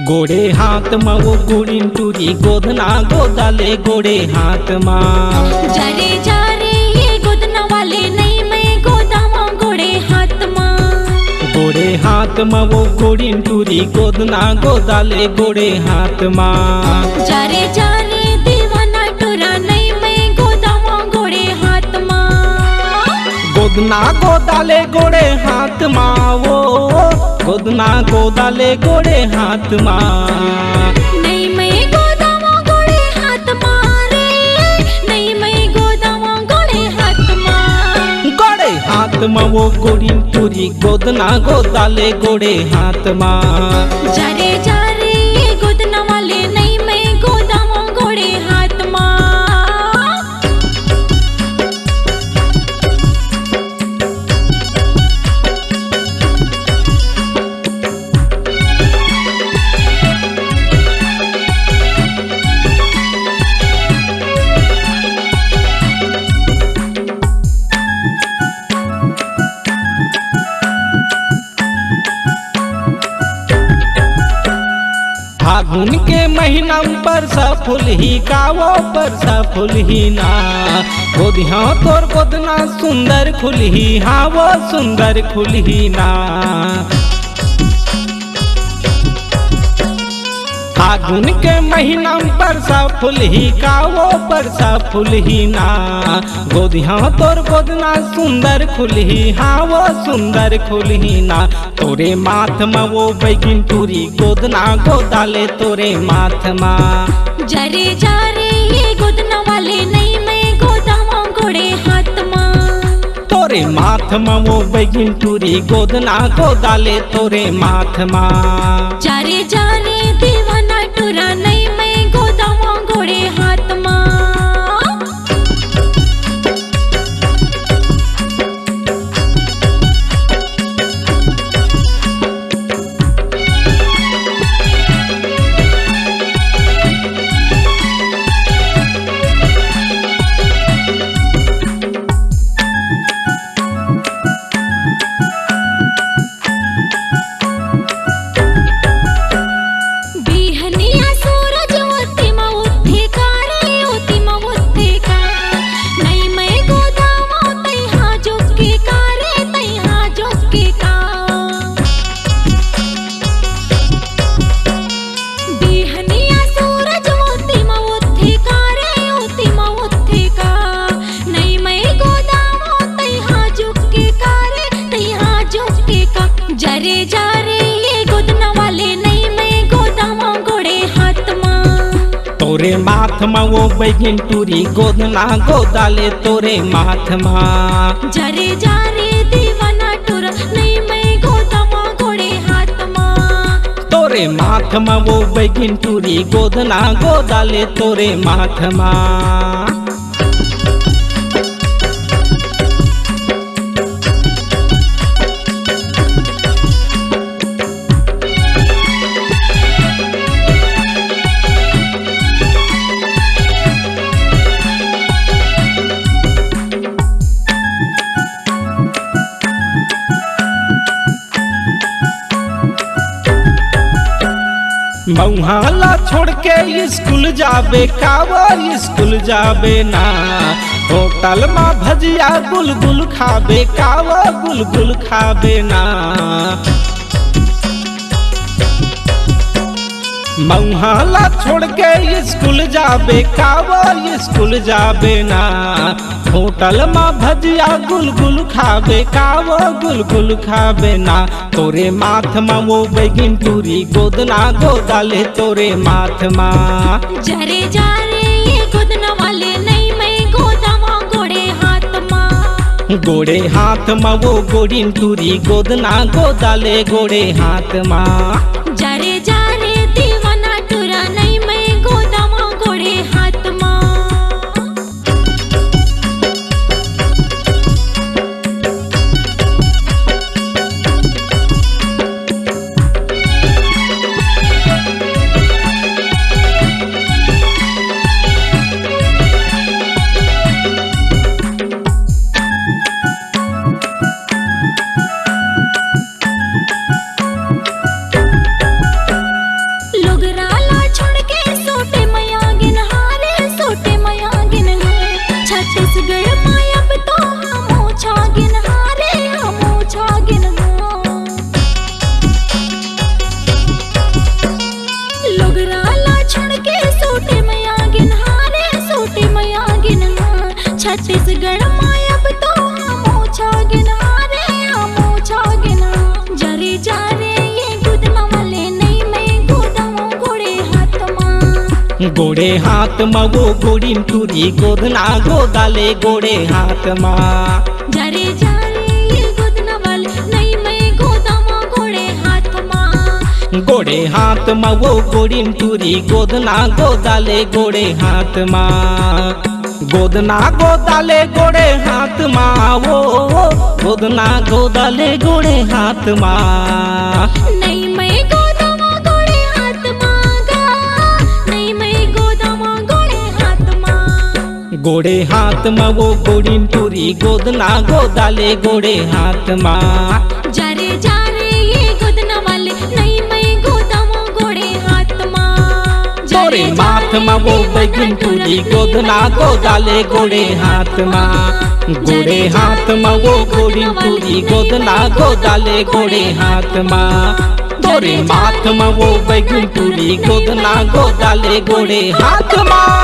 गोड़े हाथ मा वो गुड़ीन टूरी गोदना गोदाले गोड़े हाथ मा जारे जारे ये गोदना वाले नहीं मैं गोदामा गोड़े हाथ मा गोड़े हाथ मा वो गुड़ीन टूरी गोदना गोदाले गोड़े हाथ मा जारे जारे दीवाना टूरा नहीं मैं गोदामा गोड़े हाथ मा गोदना गोदाले गोड़े हाथ मा वो गोदना गोदाले गोड़े हाथ मा नहीं मैं गोदामा गोड़े हाथ मारे नहीं मैं गोदामा गोड़े हाथ मा गोड़े हाथ मा वो गुड़ीन टूरी गोदना गोदाले गोड़े हाथ मा जारे जारे ये गोदना वाले नहीं मैं गोदामा गोड़े हाथ मा फागुन के महीना पर फूल ही कावो पर फूल ही ना गोदिया तोर गोदना सुंदर खुल ही हाँ वो सुंदर खुल ही ना फागुन के महीना पर फूल ही कावो पर फूल ही ना गोदिया तोर गोदना सुंदर खुल ही हाँ वो सुंदर खुल ही ना तोरे माथ मा वो बैगिन टूरी गोदना गोदाले तोरे माथ मा जारे जारे ये गोदना वाले नहीं मैं गोदामा गोड़े हाथ मा तोरे माथ मा वो बैगिन टूरी गोदना गोदाले तोरे माथ मा जारे जारे दीवाना टूरा नहीं मैं गोदामा गोड़े हाथ मा बिहनिया सूरज ओती मा उठे कारे ओती मा उठे का नहीं मैं गोदामा तैहा जोके कारे तैहा जोके का बिहनिया सूरज ओती मा उठे कारे ओती मा उठे का नहीं मैं गोदामा तैहा जोके कारे तैहा जोके का जारे जारे ये गोदना वाले नहीं मैं गोदामा गोड़े हाथ मा तोरे माथ मा वो बैगिन टूरी गोदना गोदाले तोरे माथ मा जारे जारे दीवाना टूरा नहीं मैं गोदामा गोड़े हाथ मा तोरे माथ मा वो बैगिन टूरी गोदना गोदाले तोरे माथ मा मऊहाला छोड़ के स्कूल जाबे कावो स्कूल जाबे ना होटल मा भजिया गुलगुल खाबे कावो गुलगुल खाबे ना मऊहाला छोड़ के स्कूल जाबे कावो स्कूल जाबे ना होटल मा भजिया गुलगुल खाबे कावो गुलगुल खाबे ना तोरे माथ मा वो बैगिन टूरी गोदना गोदाले तोरे माथ मा जारे जारे ये गोदना वाले नहीं मैं गोदामा गोड़े हाथ मा गोड़े हाथ मा वो गोड़ीन टूरी गोदना गोदाले गोड़े हाथ मा जारे जारे दीवाना टूरा नहीं मैं गोदामा गोड़े हाथ मा छत्तीसगढ़ मायब तो आमो छागिना रे आमो छागिना जरे जा रे ये गुदना वाले नहीं मैं गोदामो गोड़े हाथ मा गोड़े हाथ मा वो गोड़ीन टूरी गोदना गोदाले गोड़े हाथ मा जरे जा रे ये गुदना वाले नहीं मैं गोदामो गोड़े हाथ मा गोड़े हाथ मा वो गोड़ीन टूरी गोदना गोदाले गोड़े हाथ मा गोदना गोदाले गोड़े हाथ मा वो गोदना गोदाले गोड़े हाथ मा नहीं मैं गोदामो गोड़े हाथ मागा नहीं मैं गोदामो गोड़े हाथ मा गोड़े हाथ मा वो गोड़ीन टूरी गोदना गोदाले गोड़े हाथ मा जरे जा रे ये गुदना वाले नहीं मैं गोदामो गोड़े हाथ मा गोड़े माथ मा वो बैगन टूरी गोदना गोदाले गोड़े हाथ मा गोड़े हाथ मा वो गोड़ीन टूरी गोदना गोदाले गोड़े हाथ मा गोड़े माथ मा वो बैगन टूरी गोदना गोदाले गोड़े हाथ मा।